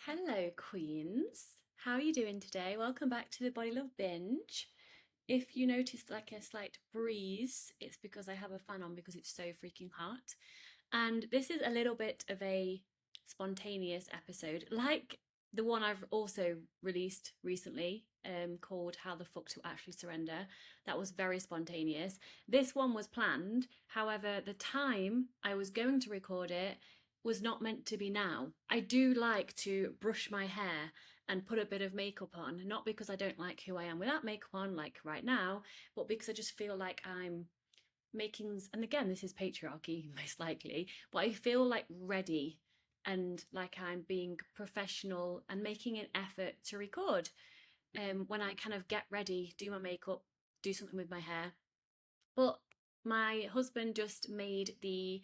Hello, Queens. How are you doing today? Welcome back to the Body Love Binge. If you noticed like a slight breeze, it's because I have a fan on because it's so freaking hot. And this is a little bit of a spontaneous episode, like the one I've also released recently, called How the Fuck to Actually Surrender. That was very spontaneous. This one was planned. However, the time I was going to record it was not meant to be now. I do like to brush my hair and put a bit of makeup on, not because I don't like who I am without makeup on, like right now, but because I just feel like I'm making, and again, this is patriarchy, most likely, but I feel like ready and like I'm being professional and making an effort to record. When I kind of get ready, do my makeup, do something with my hair. But my husband just made the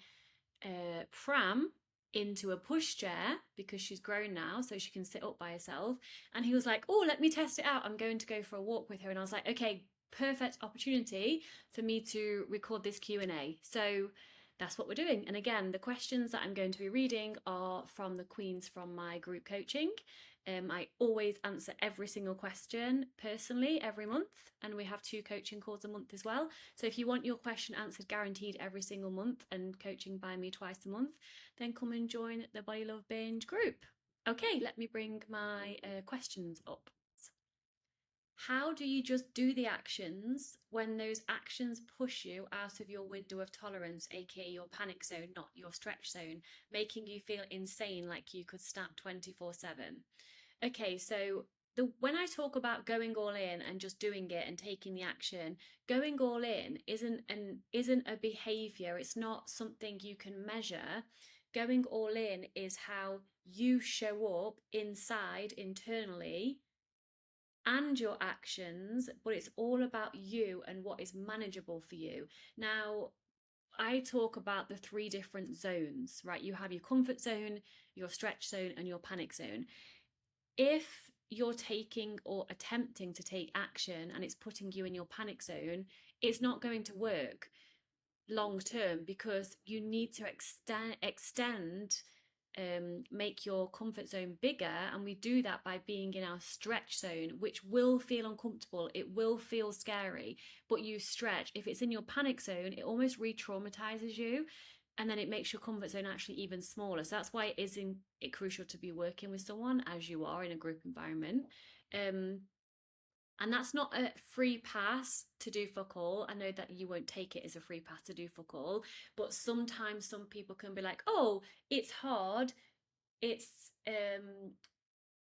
pram into a pushchair because she's grown now, so she can sit up by herself. And he was like, "Oh, let me test it out. I'm going to go for a walk with her." And I was like, "Okay, perfect opportunity for me to record this Q&A." So that's what we're doing. And again, the questions that I'm going to be reading are from the queens from my group coaching. I always answer every single question personally every month, and we have 2 coaching calls a month as well. So if you want your question answered guaranteed every single month and coaching by me twice a month, then come and join the Body Love Binge group. Okay, let me bring my questions up. How do you just do the actions when those actions push you out of your window of tolerance, aka your panic zone, not your stretch zone, making you feel insane like you could snap 24/7? Okay, so when I talk about going all in and just doing it and taking the action, going all in isn't a behavior. It's not something you can measure. Going all in is how you show up inside internally and your actions, but it's all about you and what is manageable for you. Now, I talk about the 3 different zones, right? You have your comfort zone, your stretch zone, and your panic zone. If you're taking or attempting to take action and it's putting you in your panic zone, it's not going to work long term because you need to extend make your comfort zone bigger, and we do that by being in our stretch zone, which will feel uncomfortable, it will feel scary, but you stretch. If it's in your panic zone, it almost re-traumatizes you, and then it makes your comfort zone actually even smaller. So that's why it crucial to be working with someone as you are in a group environment. And that's not a free pass to do fuck all. I know that you won't take it as a free pass to do fuck all, but sometimes some people can be like, "Oh, it's hard, it's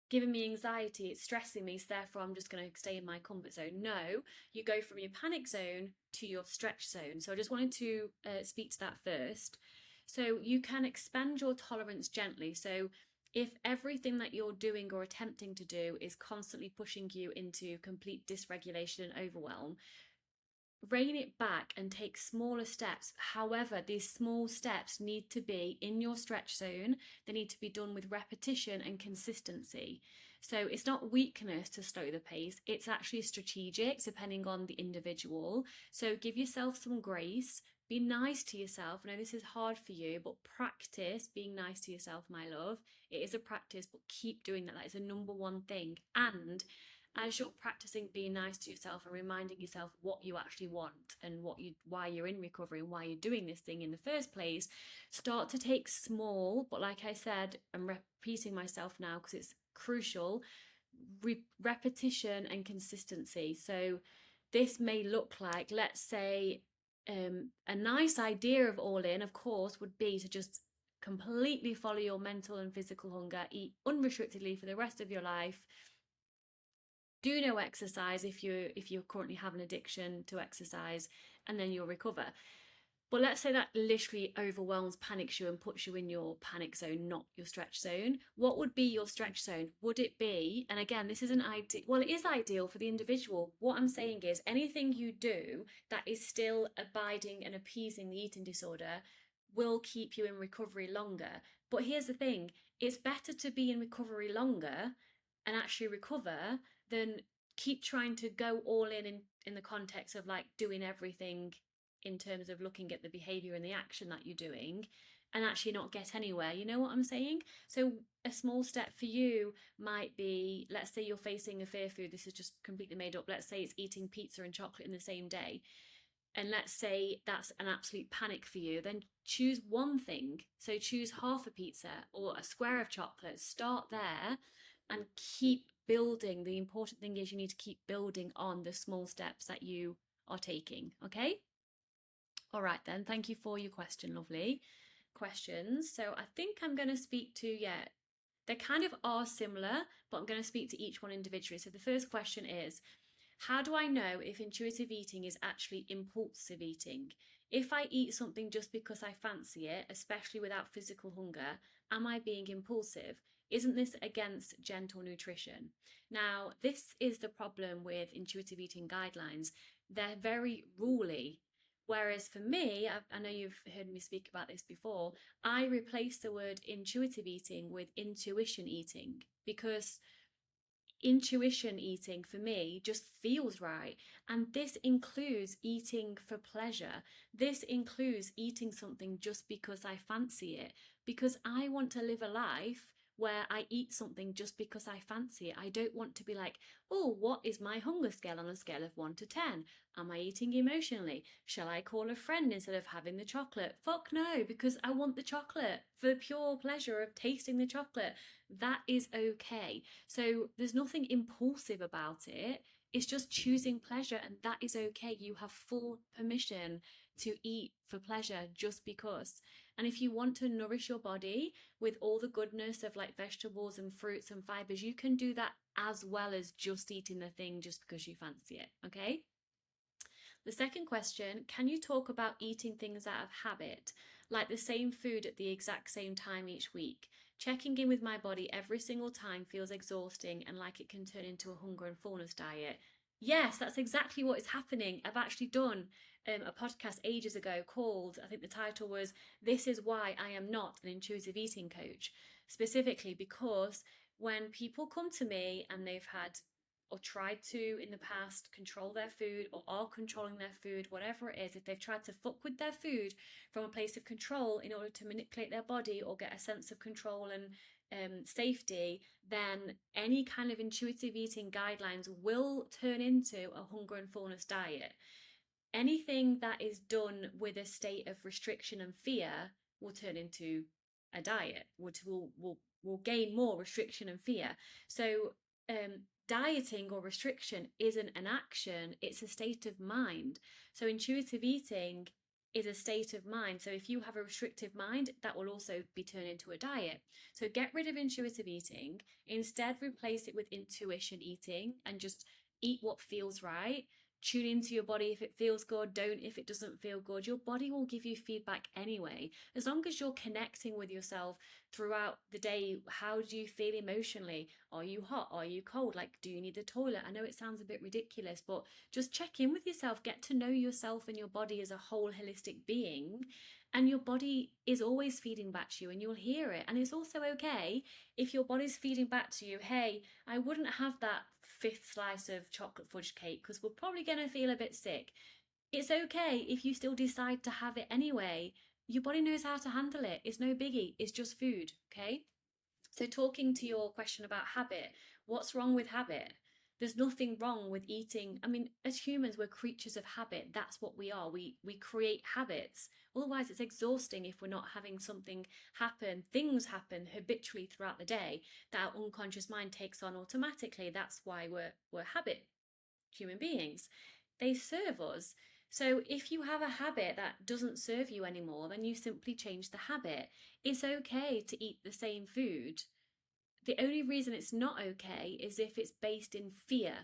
giving me anxiety, it's stressing me, so therefore I'm just going to stay in my comfort zone." No, you go from your panic zone to your stretch zone. So I just wanted to speak to that first. So you can expand your tolerance gently. So if everything that you're doing or attempting to do is constantly pushing you into complete dysregulation and overwhelm, rein it back and take smaller steps. However, these small steps need to be in your stretch zone. They need to be done with repetition and consistency. So it's not weakness to slow the pace, it's actually strategic depending on the individual. So give yourself some grace. Be nice to yourself. I know this is hard for you, but practice being nice to yourself, my love. It is a practice, but keep doing that. That is the number one thing. And as you're practicing being nice to yourself and reminding yourself what you actually want and why you're in recovery and why you're doing this thing in the first place, start to take small, but like I said, I'm repeating myself now because it's crucial, repetition and consistency. So this may look like, let's say, a nice idea of all in, of course, would be to just completely follow your mental and physical hunger, eat unrestrictedly for the rest of your life, do no exercise if you currently have an addiction to exercise, and then you'll recover. But let's say that literally overwhelms, panics you, and puts you in your panic zone, not your stretch zone. What would be your stretch zone? Would it be, and again, this isn't ideal, well, it is ideal for the individual. What I'm saying is anything you do that is still abiding and appeasing the eating disorder will keep you in recovery longer. But here's the thing, it's better to be in recovery longer and actually recover than keep trying to go all in the context of like doing everything in terms of looking at the behavior and the action that you're doing and actually not get anywhere. You know what I'm saying? So a small step for you might be, let's say you're facing a fear food. This is just completely made up. Let's say it's eating pizza and chocolate in the same day. And let's say that's an absolute panic for you, then choose one thing. So choose half a pizza or a square of chocolate. Start there and keep building. The important thing is you need to keep building on the small steps that you are taking. Okay? All right, then. Thank you for your question, lovely questions. So I think I'm going to speak to, yeah, they kind of are similar, but I'm going to speak to each one individually. So the first question is, how do I know if intuitive eating is actually impulsive eating? If I eat something just because I fancy it, especially without physical hunger, am I being impulsive? Isn't this against gentle nutrition? Now, this is the problem with intuitive eating guidelines. They're very ruley. Whereas for me, I know you've heard me speak about this before, I replace the word intuitive eating with intuition eating, because intuition eating for me just feels right. And this includes eating for pleasure. This includes eating something just because I fancy it, because I want to live a life where I eat something just because I fancy it. I don't want to be like, oh, what is my hunger scale on a scale of 1 to 10? Am I eating emotionally? Shall I call a friend instead of having the chocolate? Fuck no, because I want the chocolate for the pure pleasure of tasting the chocolate. That is okay. So there's nothing impulsive about it. It's just choosing pleasure, and that is okay. You have full permission to eat for pleasure just because. And if you want to nourish your body with all the goodness of like vegetables and fruits and fibers, you can do that as well as just eating the thing just because you fancy it. Okay? The second question, can you talk about eating things out of habit, like the same food at the exact same time each week? Checking in with my body every single time feels exhausting and like it can turn into a hunger and fullness diet. Yes, that's exactly what is happening. I've actually done a podcast ages ago called, I think the title was, This is Why I Am Not an Intuitive Eating Coach, specifically because when people come to me and they've had or tried to in the past control their food or are controlling their food, whatever it is, if they've tried to fuck with their food from a place of control in order to manipulate their body or get a sense of control and safety, then any kind of intuitive eating guidelines will turn into a hunger and fullness diet. Anything that is done with a state of restriction and fear will turn into a diet, which will gain more restriction and fear. So dieting or restriction isn't an action, it's a state of mind. So intuitive eating is a state of mind. So if you have a restrictive mind, that will also be turned into a diet. So get rid of intuitive eating, instead replace it with intuition eating and just eat what feels right. Tune into your body if it feels good, don't if it doesn't feel good. Your body will give you feedback anyway. As long as you're connecting with yourself throughout the day, how do you feel emotionally? Are you hot? Are you cold? Like, do you need the toilet? I know it sounds a bit ridiculous, but just check in with yourself, get to know yourself and your body as a whole holistic being. And your body is always feeding back to you and you'll hear it. And it's also okay if your body's feeding back to you, hey, I wouldn't have that fifth slice of chocolate fudge cake because we're probably going to feel a bit sick. It's okay if you still decide to have it anyway. Your body knows how to handle it. It's no biggie. It's just food, okay? So, talking to your question about habit, what's wrong with habit? There's nothing wrong with eating. I mean, as humans, we're creatures of habit. That's what we are. We create habits. Otherwise, it's exhausting if we're not having something happen, things happen habitually throughout the day that our unconscious mind takes on automatically. That's why we're habit human beings. They serve us. So if you have a habit that doesn't serve you anymore, then you simply change the habit. It's okay to eat the same food. The only reason it's not okay is if it's based in fear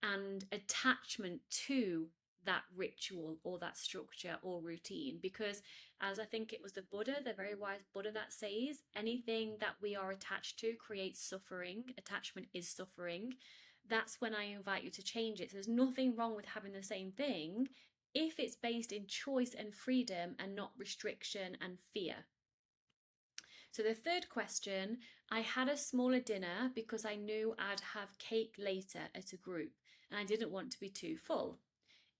and attachment to that ritual or that structure or routine. Because, as I think it was the Buddha, the very wise Buddha, that says, anything that we are attached to creates suffering. Attachment is suffering. That's when I invite you to change it. So there's nothing wrong with having the same thing if it's based in choice and freedom and not restriction and fear. So the third question, I had a smaller dinner because I knew I'd have cake later at a group and I didn't want to be too full.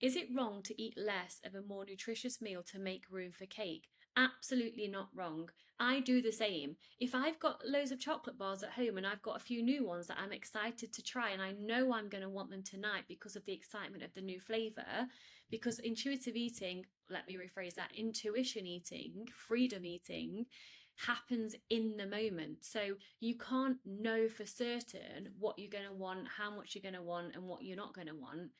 Is it wrong to eat less of a more nutritious meal to make room for cake? Absolutely not wrong. I do the same. If I've got loads of chocolate bars at home and I've got a few new ones that I'm excited to try, and I know I'm going to want them tonight because of the excitement of the new flavour, because intuitive eating, let me rephrase that, intuition eating, freedom eating, happens in the moment. So you can't know for certain what you're going to want, how much you're going to want, and what you're not going to want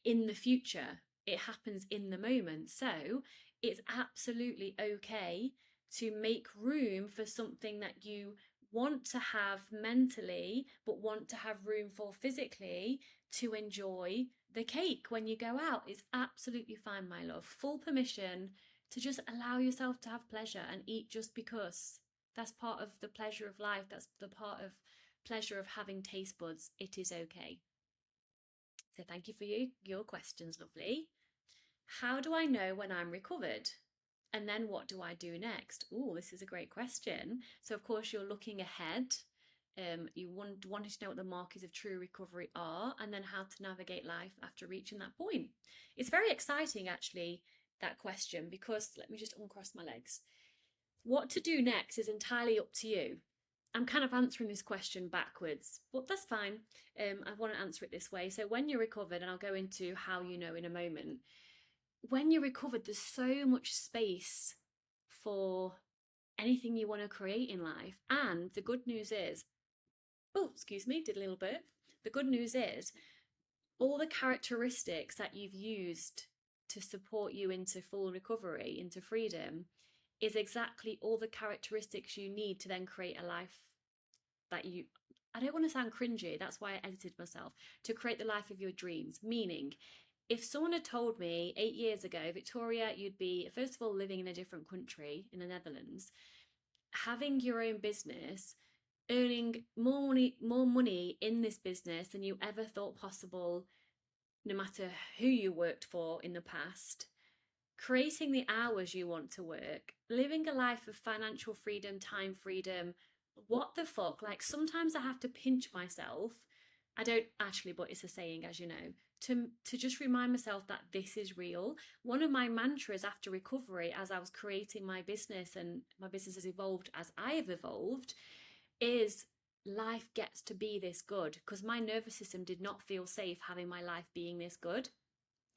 in the future. It happens in the moment. So it's absolutely okay to make room for something that you want to have mentally, but want to have room for physically to enjoy the cake when you go out. It's absolutely fine, my love. Full permission to just allow yourself to have pleasure and eat just because. That's part of the pleasure of life. That's the part of pleasure of having taste buds. It is okay. So thank you for your questions, lovely. How do I know when I'm recovered? And then what do I do next? Oh, this is a great question. So of course you're looking ahead. You wanted to know what the markers of true recovery are, and then how to navigate life after reaching that point. It's very exciting, actually, that question, because let me just uncross my legs. What to do next is entirely up to you. I'm kind of answering this question backwards, but that's fine. I want to answer it this way. So, when you're recovered, and I'll go into how you know in a moment, when you're recovered, there's so much space for anything you want to create in life. And the good news is, oh, excuse me, did a little bit. The good news is, all the characteristics that you've used to support you into full recovery, into freedom, is exactly all the characteristics you need to then create a life that you, I don't want to sound cringy, that's why I edited myself, to create the life of your dreams. Meaning, if someone had told me 8 years ago, Victoria, you'd be, first of all, living in a different country, in the Netherlands, having your own business, earning more money in this business than you ever thought possible, no matter who you worked for in the past, creating the hours you want to work, living a life of financial freedom, time freedom. What the fuck? Like, sometimes I have to pinch myself. I don't actually, but it's a saying, as you know, to just remind myself that this is real. One of my mantras after recovery, as I was creating my business and my business has evolved as I have evolved, is life gets to be this good, because my nervous system did not feel safe having my life being this good.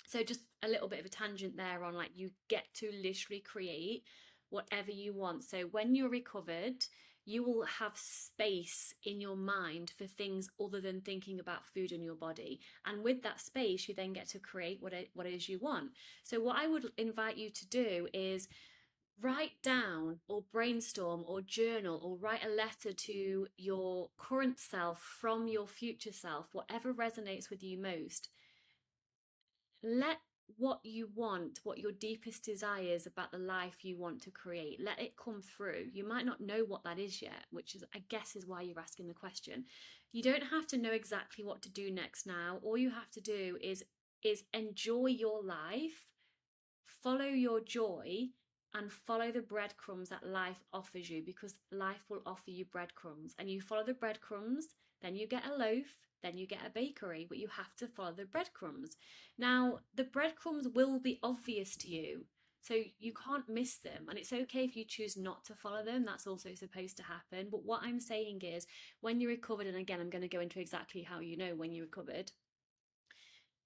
So just a little bit of a tangent there on, like, you get to literally create whatever you want. So when you're recovered, you will have space in your mind for things other than thinking about food in your body. And with that space, you then get to create what it is you want. So what I would invite you to do is write down or brainstorm or journal or write a letter to your current self from your future self, whatever resonates with you most. Let what you want, what your deepest desires about the life you want to create, let it come through. You might not know what that is yet, which is, I guess, is why you're asking the question. You don't have to know exactly what to do next now. All you have to do is enjoy your life, follow your joy, and follow the breadcrumbs that life offers you, because life will offer you breadcrumbs, and you follow the breadcrumbs, then you get a loaf, then you get a bakery, but you have to follow the breadcrumbs. Now, the breadcrumbs will be obvious to you, so you can't miss them, and it's okay if you choose not to follow them. That's also supposed to happen. But what I'm saying is, when you're recovered, and again, I'm going to go into exactly how you know when you're recovered,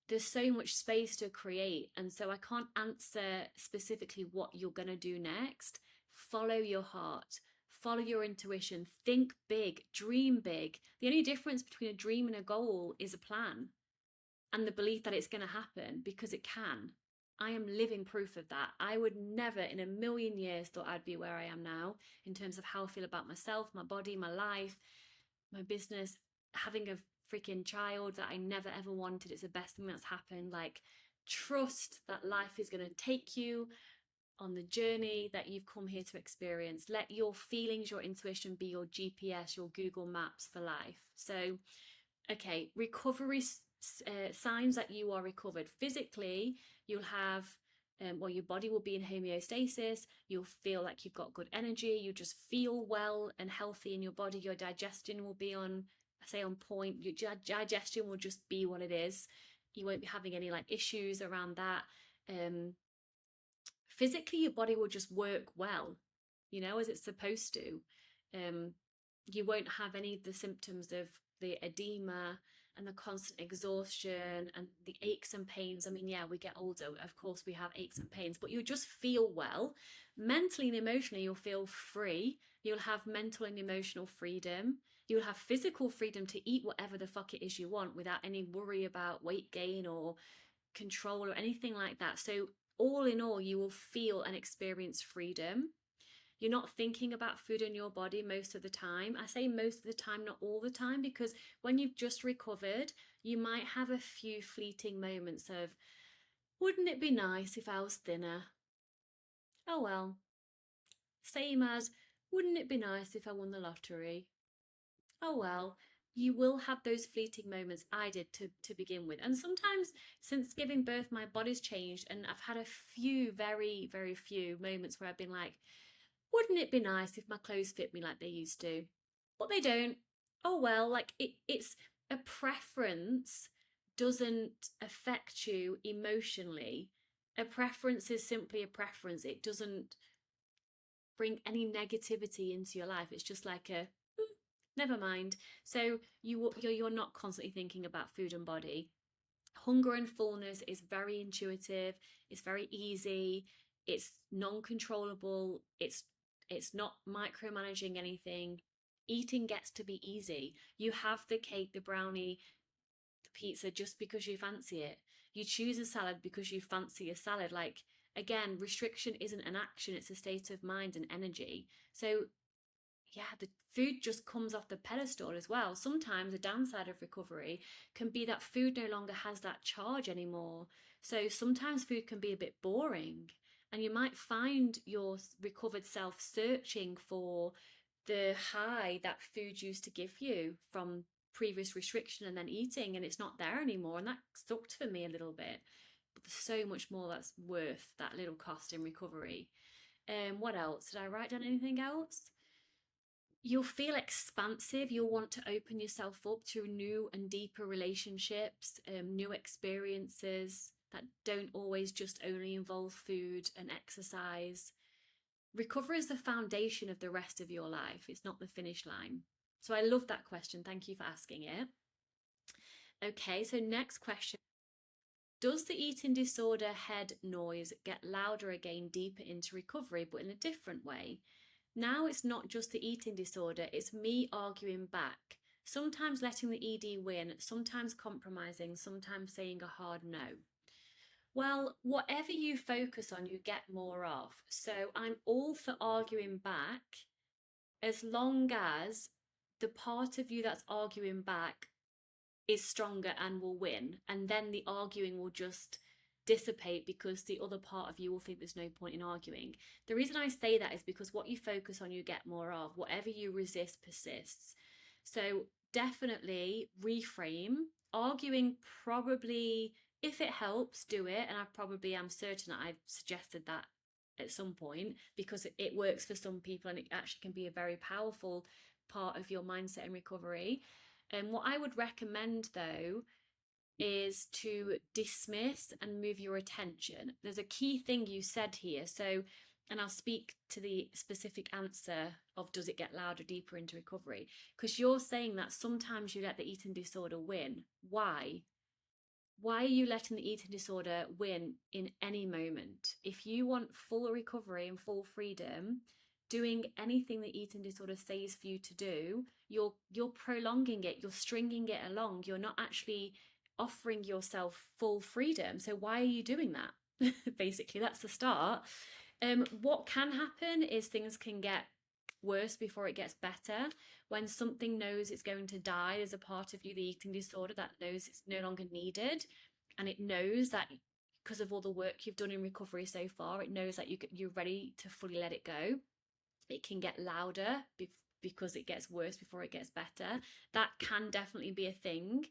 there's so much space to create. And so I can't answer specifically what you're going to do next. Follow your heart, follow your intuition, think big, dream big. The only difference between a dream and a goal is a plan and the belief that it's going to happen, because it can. I am living proof of that. I would never in a million years thought I'd be where I am now in terms of how I feel about myself, my body, my life, my business, having a freaking child that I never ever wanted. It's the best thing that's happened. Like, trust that life is going to take you on the journey that you've come here to experience. Let your feelings, your intuition be your GPS, your Google Maps for life. So, okay, recovery signs that you are recovered. Physically, you'll have well, your body will be in homeostasis. You'll feel like you've got good energy. You just feel well and healthy in your body. Your digestion will be on, I say, on point. Your digestion will just be what it is. You won't be having any like issues around that. physically your body will just work well, you know, as it's supposed to. You won't have any of the symptoms of the edema and the constant exhaustion and the aches and pains. I mean, yeah, we get older, of course we have aches and pains, but you'll just feel well. Mentally and emotionally, you'll feel free. You'll have mental and emotional freedom. You'll have physical freedom to eat whatever the fuck it is you want without any worry about weight gain or control or anything like that. So all in all, you will feel and experience freedom. You're not thinking about food in your body most of the time. I say most of the time, not all the time, because when you've just recovered, you might have a few fleeting moments of, wouldn't it be nice if I was thinner? Oh well. Same as, wouldn't it be nice if I won the lottery? Oh well. You will have those fleeting moments. I did to begin with. And sometimes since giving birth, my body's changed, and I've had a few, very, very few moments where I've been like, wouldn't it be nice if my clothes fit me like they used to? But they don't. Oh well, like it's a preference doesn't affect you emotionally. A preference is simply a preference. It doesn't bring any negativity into your life. It's just like a never mind. So you're not constantly thinking about food and body. Hunger and fullness is very intuitive. It's very easy. It's non-controllable. It's not micromanaging anything. Eating gets to be easy. You have the cake, the brownie, the pizza just because you fancy it. You choose a salad because you fancy a salad. Like, again, restriction isn't an action, it's a state of mind and energy. So yeah, the food just comes off the pedestal as well. Sometimes the downside of recovery can be that food no longer has that charge anymore. So sometimes food can be a bit boring, and you might find your recovered self searching for the high that food used to give you from previous restriction and then eating, and it's not there anymore. And that sucked for me a little bit. But there's so much more that's worth that little cost in recovery. What else? Did I write down anything else? You'll feel expansive. You'll want to open yourself up to new and deeper relationships, new experiences that don't always just only involve food and exercise. Recovery is the foundation of the rest of your life. It's not the finish line. So I love that question. Thank you for asking it. Okay, so next question. Does the eating disorder head noise get louder again deeper into recovery, but in a different way? Now it's not just the eating disorder, it's me arguing back. Sometimes letting the ED win, sometimes compromising, sometimes saying a hard no. Well, whatever you focus on, you get more of. So I'm all for arguing back as long as the part of you that's arguing back is stronger and will win. And then the arguing will just dissipate because the other part of you will think there's no point in arguing. The reason I say that is because what you focus on, you get more of. Whatever you resist persists. So definitely reframe. Arguing probably, if it helps, do it. And I probably am certain that I've suggested that at some point because it works for some people and it actually can be a very powerful part of your mindset and recovery. And what I would recommend though is to dismiss and move your attention. There's a key thing you said here. So, and I'll speak to the specific answer of does it get louder, deeper into recovery? Because you're saying that sometimes you let the eating disorder win. Why? Why are you letting the eating disorder win in any moment? If you want full recovery and full freedom, doing anything the eating disorder says for you to do, you're prolonging it, you're stringing it along, you're not actually offering yourself full freedom. So why are you doing that? Basically, that's the start. What can happen is things can get worse before it gets better. When something knows it's going to die, there's a part of you, the eating disorder, that knows it's no longer needed, and it knows that because of all the work you've done in recovery so far, it knows that you're ready to fully let it go. It can get louder because it gets worse before it gets better. That can definitely be a thing.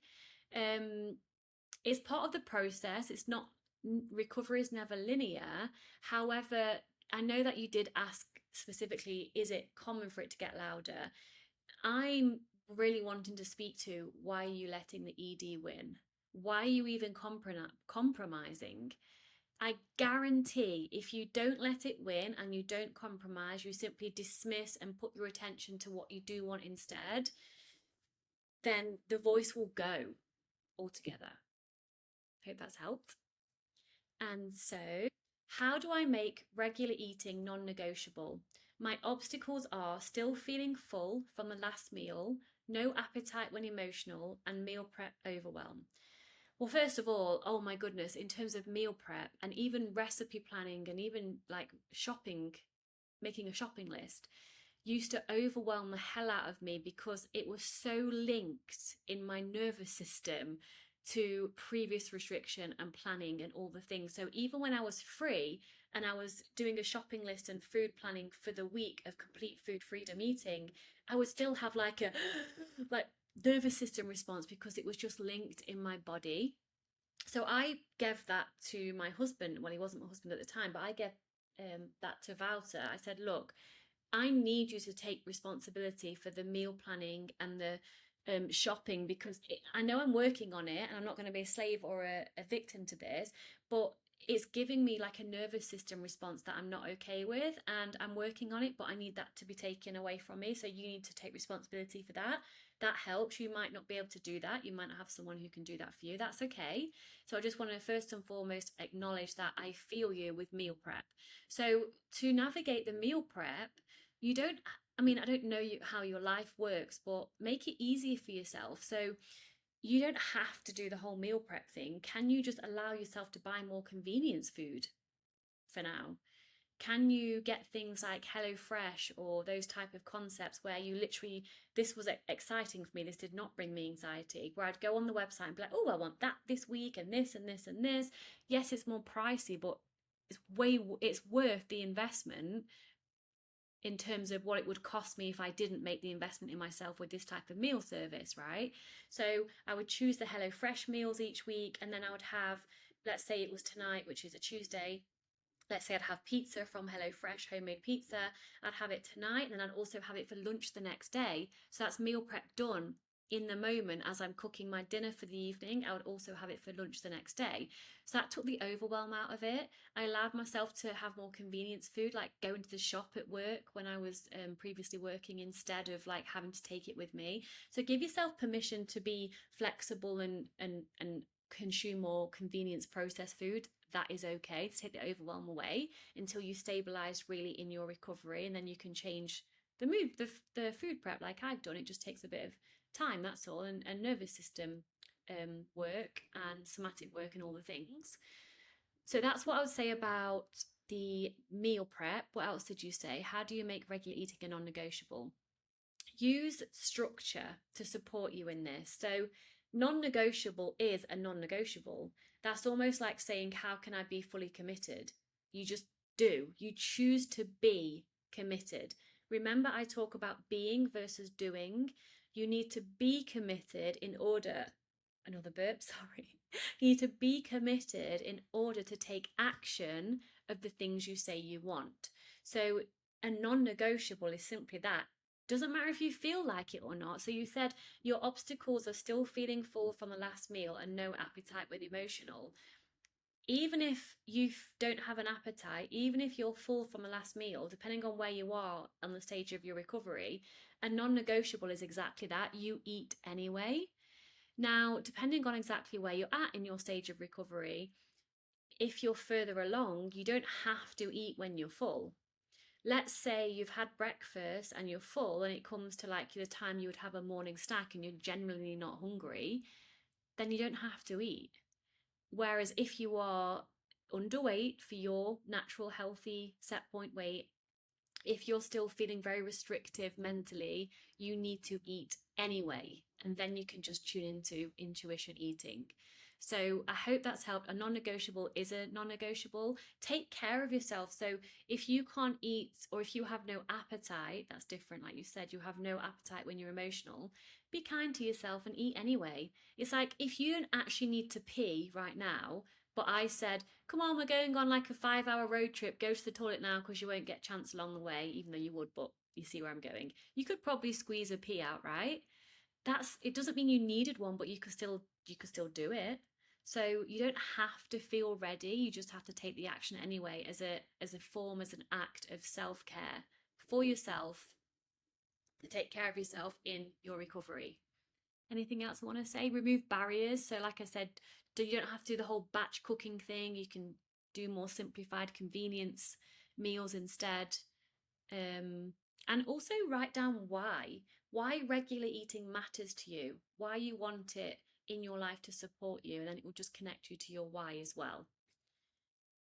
It's part of the process. It's not, recovery is never linear. However, I know that you did ask specifically, is it common for it to get louder? I'm really wanting to speak to, why are you letting the ED win? Why are you even compromising? I guarantee if you don't let it win and you don't compromise, you simply dismiss and put your attention to what you do want instead, then the voice will go altogether. Hope that's helped. And so, how do I make regular eating non negotiable? My obstacles are still feeling full from the last meal, no appetite when emotional, and meal prep overwhelm. Well, first of all, oh my goodness, in terms of meal prep and even recipe planning and even like shopping, making a shopping list, used to overwhelm the hell out of me because it was so linked in my nervous system to previous restriction and planning and all the things. So even when I was free and I was doing a shopping list and food planning for the week of complete food freedom eating, I would still have like a like nervous system response because it was just linked in my body. So I gave that to my husband. Well, he wasn't my husband at the time, but I gave that to Wouter. I said, look, I need you to take responsibility for the meal planning and the shopping because I know I'm working on it and I'm not going to be a slave or a victim to this, but it's giving me like a nervous system response that I'm not okay with, and I'm working on it, but I need that to be taken away from me. So you need to take responsibility for that. That helps. You might not be able to do that. You might not have someone who can do that for you. That's okay. So I just want to first and foremost acknowledge that I feel you with meal prep. So to navigate the meal prep, you don't, I mean, I don't know how your life works, but make it easier for yourself. So you don't have to do the whole meal prep thing. Can you just allow yourself to buy more convenience food for now? Can you get things like HelloFresh or those type of concepts where you literally, this was exciting for me, this did not bring me anxiety, where I'd go on the website and be like, oh, I want that this week and this and this and this. Yes, it's more pricey, but it's worth the investment in terms of what it would cost me if I didn't make the investment in myself with this type of meal service, right? So I would choose the HelloFresh meals each week, and then I would have, let's say it was tonight, which is a Tuesday. Let's say I'd have pizza from HelloFresh, homemade pizza. I'd have it tonight, and then I'd also have it for lunch the next day. So that's meal prep done in the moment as I'm cooking my dinner for the evening. I would also have it for lunch the next day. So that took the overwhelm out of it. I allowed myself to have more convenience food, like going to the shop at work when I was previously working, instead of like having to take it with me. So give yourself permission to be flexible and consume more convenience processed food. That is okay, to take the overwhelm away until you stabilize really in your recovery, and then you can change the food prep like I've done. It just takes a bit of time, that's all, and nervous system work and somatic work and all the things. So that's what I would say about the meal prep. What else did you say? How do you make regular eating a non-negotiable? Use structure to support you in this. So non-negotiable is a non-negotiable. That's almost like saying, how can I be fully committed? You just do. You choose to be committed. Remember, I talk about being versus doing. You need to be committed in order, another burp, sorry. You need to be committed in order to take action of the things you say you want. So a non-negotiable is simply that. Doesn't matter if you feel like it or not. So you said your obstacles are still feeling full from the last meal and no appetite when emotional. Even if you don't have an appetite, even if you're full from the last meal, depending on where you are on the stage of your recovery, a non-negotiable is exactly that. You eat anyway. Now, depending on exactly where you're at in your stage of recovery, if you're further along, you don't have to eat when you're full. Let's say you've had breakfast and you're full, and it comes to like the time you would have a morning snack and you're generally not hungry, then you don't have to eat. Whereas if you are underweight for your natural healthy set point weight, if you're still feeling very restrictive mentally, you need to eat anyway. And then you can just tune into intuition eating. So I hope that's helped. A non-negotiable is a non-negotiable. Take care of yourself. So if you can't eat, or if you have no appetite, that's different. Like you said, you have no appetite when you're emotional. Be kind to yourself and eat anyway. It's like if you don't actually need to pee right now, but I said, come on, we're going on like a 5-hour road trip, go to the toilet now because you won't get a chance along the way, even though you would, but you see where I'm going. You could probably squeeze a pee out, right? It doesn't mean you needed one, but you could still do it. So you don't have to feel ready. You just have to take the action anyway, as a form, as an act of self-care for yourself, to take care of yourself in your recovery. Anything else I want to say? Remove barriers. So like I said, you don't have to do the whole batch cooking thing. You can do more simplified convenience meals instead. And also write down why regular eating matters to you, why you want it in your life to support you, and then it will just connect you to your why as well.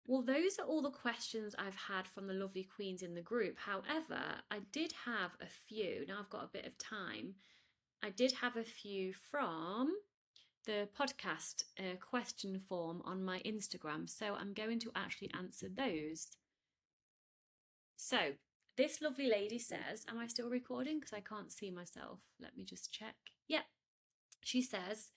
Well, those are all the questions I've had from the lovely queens in the group. However, I did have a few. Now I've got a bit of time. I did have a few from the podcast question form on my Instagram. So I'm going to actually answer those. So this lovely lady says, am I still recording? Because I can't see myself. Let me just check. Yep. She says,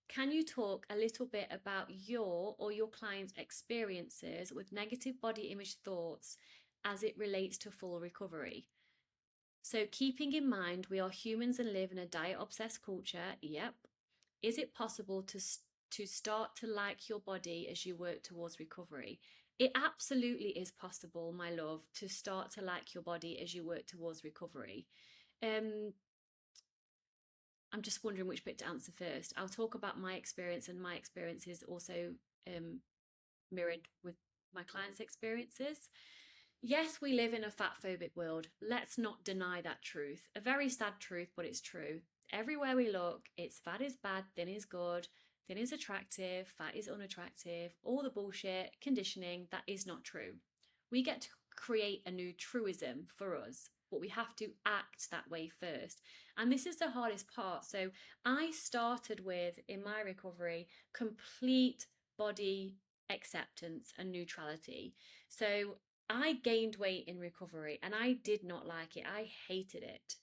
can you talk a little bit about your or your client's experiences with negative body image thoughts as it relates to full recovery? So keeping in mind we are humans and live in a diet obsessed culture. Yep. Is it possible to start to like your body as you work towards recovery? It absolutely is possible, my love, to start to like your body as you work towards recovery. I'm just wondering which bit to answer first. I'll talk about my experience, and my experience is also mirrored with my clients' experiences. Yes, we live in a fat phobic world. Let's not deny that truth. A very sad truth, but it's true. Everywhere we look, it's fat is bad, thin is good, thin is attractive, fat is unattractive, all the bullshit, conditioning, that is not true. We get to create a new truism for us, but we have to act that way first. And this is the hardest part. So I started with, in my recovery, complete body acceptance and neutrality. So I gained weight in recovery and I did not like it. I hated it.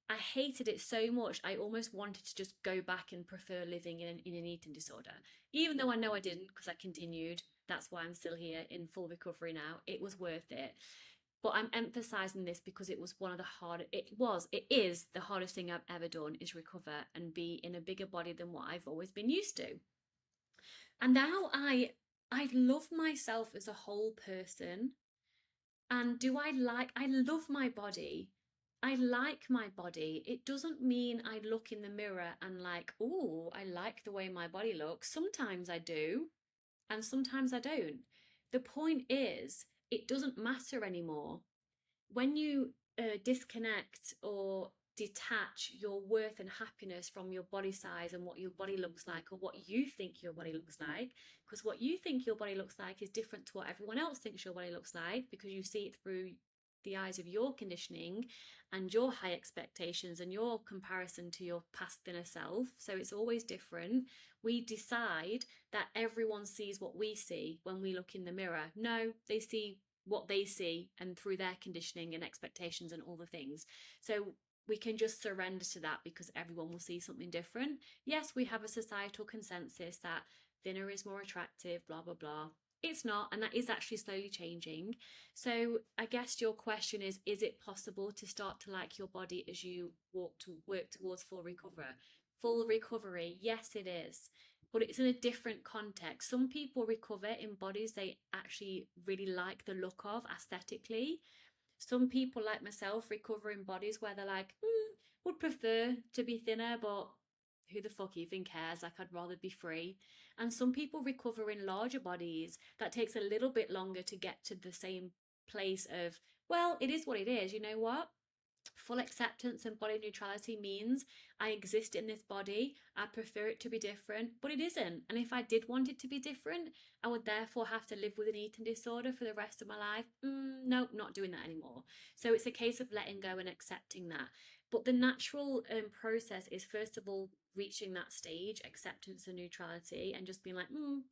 I hated it so much, I almost wanted to just go back and prefer living in an eating disorder. Even though I know I didn't, because I continued. That's why I'm still here in full recovery now. It was worth it. But I'm emphasizing this because it was one of the hardest, it is the hardest thing I've ever done, is recover and be in a bigger body than what I've always been used to. And now I love myself as a whole person. And I love my body. I like my body. It doesn't mean I look in the mirror and like, oh, I like the way my body looks. Sometimes I do, and sometimes I don't. The point is, it doesn't matter anymore. When you disconnect or detach your worth and happiness from your body size and what your body looks like, or what you think your body looks like, because what you think your body looks like is different to what everyone else thinks your body looks like, because you see it through the eyes of your conditioning and your high expectations and your comparison to your past thinner self. So it's always different. We decide that everyone sees what we see when we look in the mirror. No, they see what they see and through their conditioning and expectations and all the things. So we can just surrender to that because everyone will see something different. Yes, we have a societal consensus that thinner is more attractive, blah, blah, blah. It's not, and that is actually slowly changing. So I guess your question is it possible to start to like your body as you work towards full recovery? Full recovery, yes, it is. But it's in a different context. Some people recover in bodies they actually really like the look of aesthetically. Some people, like myself, recover in bodies where they're like, would prefer to be thinner, but who the fuck even cares? Like, I'd rather be free. And some people recover in larger bodies that takes a little bit longer to get to the same place of, well, it is what it is. You know what? Full acceptance and body neutrality means I exist in this body. I prefer it to be different, but it isn't. And if I did want it to be different, I would therefore have to live with an eating disorder for the rest of my life. Nope, not doing that anymore. So it's a case of letting go and accepting that. But the natural process is, first of all, reaching that stage, acceptance and neutrality, and just being like,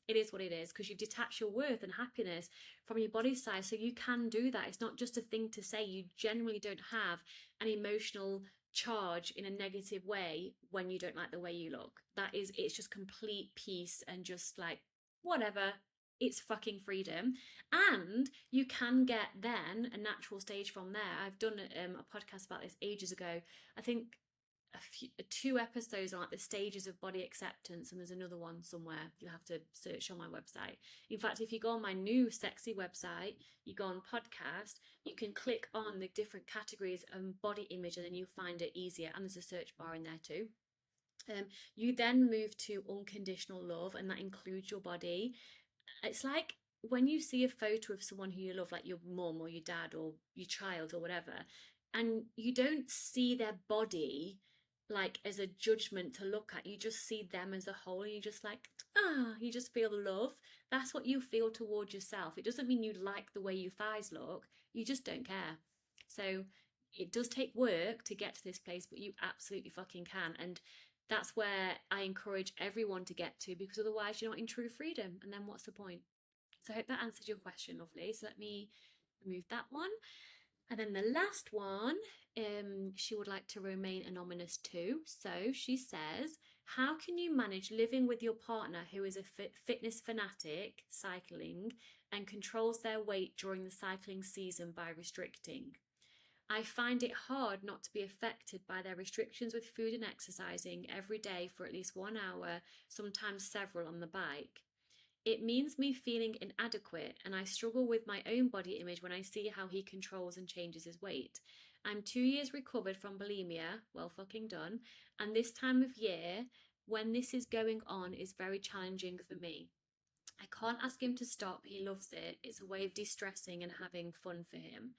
it is what it is, because you detach your worth and happiness from your body size. So you can do that. It's not just a thing to say. You generally don't have an emotional charge in a negative way when you don't like the way you look. It's just complete peace and just like, whatever, it's fucking freedom. And you can get then a natural stage from there. I've done a podcast about this ages ago. I think two episodes on like the stages of body acceptance, and there's another one somewhere. You'll have to search on my website. In fact, if you go on my new sexy website, you go on podcast, you can click on the different categories of body image, and then you'll find it easier. And there's a search bar in there too. You then move to unconditional love, and that includes your body. It's like when you see a photo of someone who you love, like your mum or your dad or your child or whatever, and you don't see their body like as a judgment to look at, you just see them as a whole, and you just like, you just feel love. That's what you feel towards yourself. It doesn't mean you like the way your thighs look, you just don't care. So it does take work to get to this place, but you absolutely fucking can. And that's where I encourage everyone to get to, because otherwise you're not in true freedom, and then what's the point? So I hope that answered your question, lovely. So let me remove that one. And then the last one, she would like to remain anonymous too. So she says, how can you manage living with your partner who is a fitness fanatic, cycling, and controls their weight during the cycling season by restricting? I find it hard not to be affected by their restrictions with food and exercising every day for at least 1 hour, sometimes several on the bike. It means me feeling inadequate, and I struggle with my own body image when I see how he controls and changes his weight. I'm 2 years recovered from bulimia, well fucking done, and this time of year, when this is going on, is very challenging for me. I can't ask him to stop, he loves it. It's a way of de-stressing and having fun for him.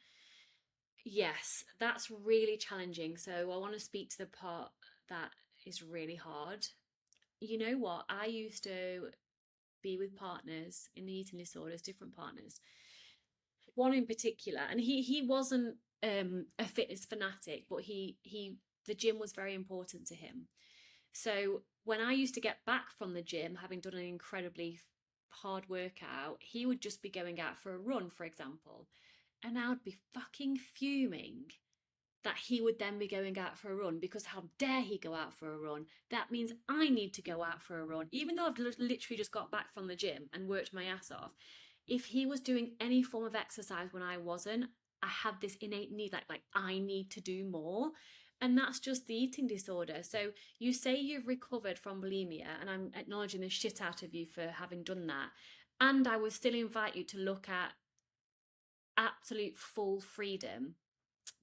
Yes, that's really challenging. So I want to speak to the part that is really hard. You know what? I used to be with partners in the eating disorders, different partners. One in particular, and he wasn't a fitness fanatic, but he the gym was very important to him. So when I used to get back from the gym, having done an incredibly hard workout, he would just be going out for a run, for example. And I would be fucking fuming that he would then be going out for a run, because how dare he go out for a run? That means I need to go out for a run, even though I've literally just got back from the gym and worked my ass off. If he was doing any form of exercise when I wasn't, I had this innate need, like I need to do more. And that's just the eating disorder. So you say you've recovered from bulimia, and I'm acknowledging the shit out of you for having done that. And I would still invite you to look at absolute full freedom,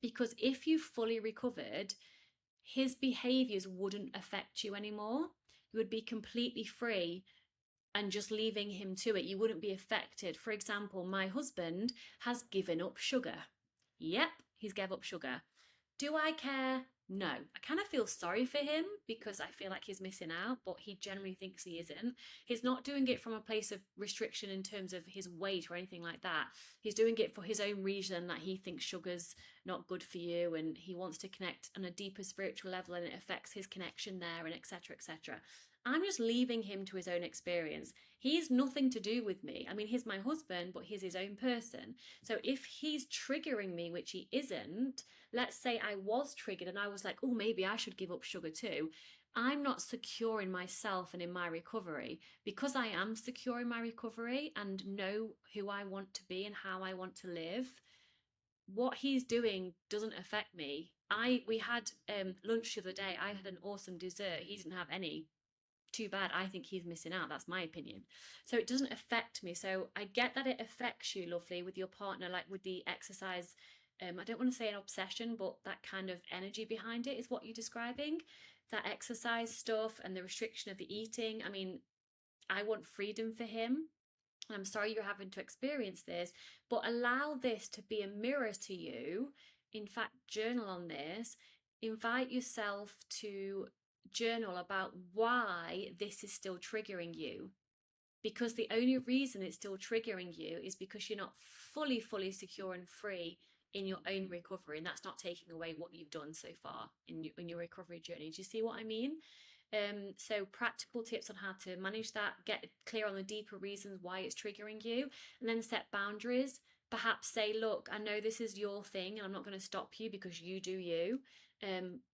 because if you fully recovered, his behaviours wouldn't affect you anymore. You would be completely free and just leaving him to it. You wouldn't be affected. For example, my husband has given up sugar. Yep, he's gave up sugar. Do I care? No. I kind of feel sorry for him because I feel like he's missing out, but he generally thinks he isn't. He's not doing it from a place of restriction in terms of his weight or anything like that. He's doing it for his own reason, that he thinks sugar's not good for you, and he wants to connect on a deeper spiritual level, and it affects his connection there, and etc. etc. I'm just leaving him to his own experience. He's nothing to do with me. I mean, he's my husband, but he's his own person. So if he's triggering me, which he isn't, let's say I was triggered and I was like, oh, maybe I should give up sugar too. I'm not secure in myself and in my recovery. Because I am secure in my recovery and know who I want to be and how I want to live, what he's doing doesn't affect me. We had lunch the other day. I had an awesome dessert. He didn't have any. Too bad. I think he's missing out. That's my opinion. So it doesn't affect me. So I get that it affects you, lovely, with your partner, like with the exercise. I don't want to say an obsession, but that kind of energy behind it is what you're describing. That exercise stuff and the restriction of the eating. I mean, I want freedom for him. I'm sorry you're having to experience this, but allow this to be a mirror to you. In fact, journal on this. Invite yourself to journal about why this is still triggering you, because the only reason it's still triggering you is because you're not fully secure and free in your own recovery, and that's not taking away what you've done so far in your recovery journey. Do you see what I mean? So practical tips on how to manage that, get clear on the deeper reasons why it's triggering you, and then set boundaries. Perhaps say, look, I know this is your thing and I'm not going to stop you because you do you,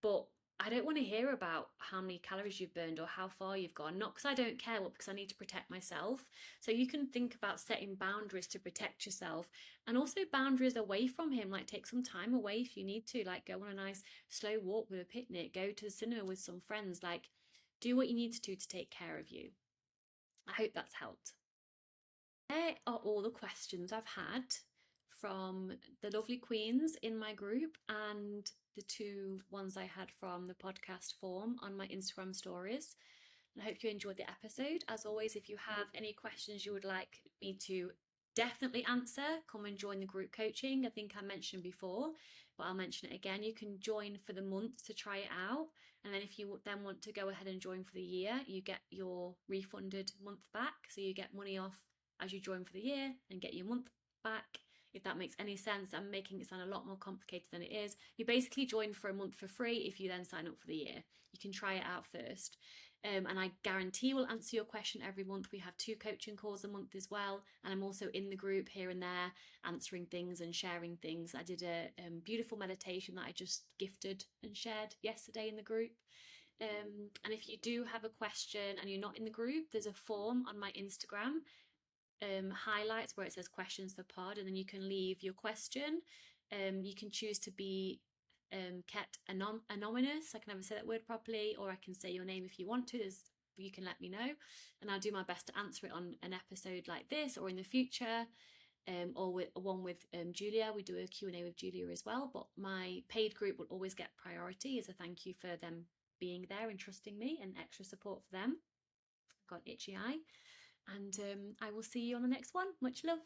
but I don't want to hear about how many calories you've burned or how far you've gone, not because I don't care, but because I need to protect myself. So you can think about setting boundaries to protect yourself, and also boundaries away from him. Like, take some time away if you need to, like go on a nice slow walk with a picnic, go to the cinema with some friends, like do what you need to do to take care of you. I hope that's helped. There are all the questions I've had from the lovely queens in my group and the two ones I had from the podcast form on my Instagram stories. And I hope you enjoyed the episode. As always, if you have any questions you would like me to definitely answer, come and join the group coaching. I think I mentioned before, but I'll mention it again. You can join for the month to try it out. And then if you then want to go ahead and join for the year, you get your refunded month back. So you get money off as you join for the year and get your month back. If that makes any sense, I'm making it sound a lot more complicated than it is. You basically join for a month for free if you then sign up for the year. You can try it out first. And I guarantee we'll answer your question every month. We have 2 coaching calls a month as well. And I'm also in the group here and there answering things and sharing things. I did a beautiful meditation that I just gifted and shared yesterday in the group. And if you do have a question and you're not in the group, there's a form on my Instagram highlights where it says questions for pod, and then you can leave your question. You can choose to be kept anonymous. I can never say that word properly, or I can say your name if you want to. You can let me know, and I'll do my best to answer it on an episode like this or in the future. Or with one with Julia. We do a Q&A with Julia as well, but my paid group will always get priority as a thank you for them being there and trusting me, and extra support for them. I've got itchy eye. And I will see you on the next one. Much love.